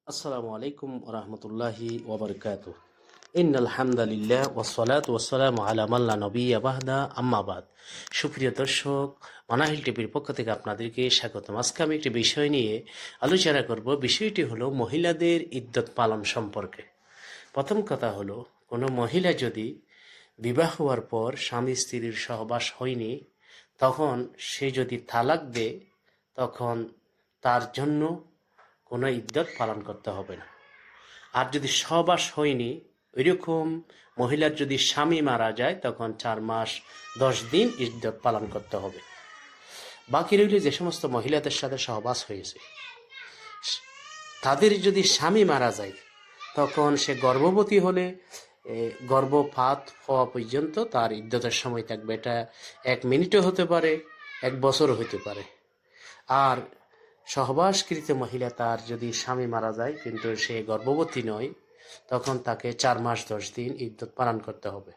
আসসালামু আলাইকুম রহমতুল্লাহি ওবরকাতুহ। ইন্নাল হামদালিল্লাহ ওয়াসসালাতু ওয়াসসালামু আলা মান লা নবিয়্যা বা'দা আম্মা বাদ। সুপ্রিয় দর্শক, মানাহিল টিভির পক্ষ থেকে আপনাদেরকে স্বাগতম। আজকে আমি একটি বিষয় নিয়ে আলোচনা করব। বিষয়টি হলো মহিলাদের ইদ্যত পালন সম্পর্কে। প্রথম কথা হলো, কোনো মহিলা যদি বিবাহ হওয়ার পর স্বামী স্ত্রীর সহবাস হয়নি, তখন সে যদি তালাক দেয়, তখন তার জন্য কোনো ইদ্যত পালন করতে হবে না। আর যদি সহবাস হয়নি, ওইরকম মহিলার যদি স্বামী মারা যায়, তখন 4 মাস 10 দিন ইদ্যত পালন করতে হবে। বাকি রইল যে সমস্ত মহিলাদের সাথে সহবাস হয়েছে, তাদের যদি স্বামী মারা যায়, তখন সে গর্ভবতী হলে গর্ভপাত হওয়া পর্যন্ত তার ইদ্যতের সময় থাকবে। এটা 1 মিনিটও হতে পারে, 1 বছরও হতে পারে। আর সহবাসকৃত মহিলা, তার যদি স্বামী মারা যায় কিন্তু সে গর্ভবতী নয়, তখন তাকে 4 মাস 10 দিন ইদ্যত পালন করতে হবে।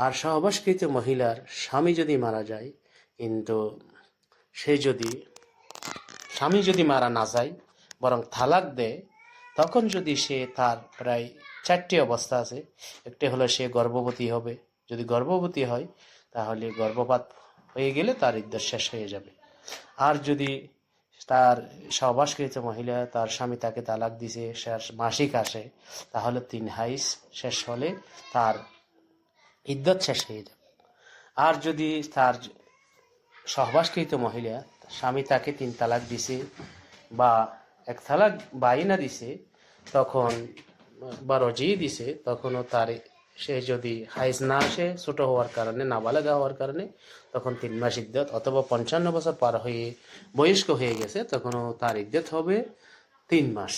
আর সহবাসকৃত মহিলার স্বামী যদি মারা যায়, কিন্তু সে যদি স্বামী যদি মারা না যায়, বরং তালাক দেয়, তখন যদি সে, তার প্রায় 4টি অবস্থা আছে। একটি হলো সে গর্ভবতী হবে। যদি গর্ভবতী হয়, তাহলে গর্ভপাত হয়ে গেলে তার ইদ্যত শেষ হয়ে যাবে। আর যদি তার সহবাসকৃত মহিলা, তার স্বামী তাকে তালাক দিছে, মাসিক আসে, তাহলে 3 হাইজ শেষ হলে তার ইদ্যত শেষ হয়ে যাবে। আর যদি তার সহবাসকৃত মহিলা, স্বামী তাকে 3 তালাক দিছে বা 1 তালাক বাইনা দিছে, তখন বা রজিয়ে দিছে, তখনও তার, সে যদি হাইজ না আসে ছোট হওয়ার কারণে, নাবালেগা হওয়ার কারণে, তখন 3 মাস ইদ্যত, অথবা 55 বছর পার হয়ে বয়স্ক হয়ে গেছে, তখনও তার ইদ্যত হবে 3 মাস।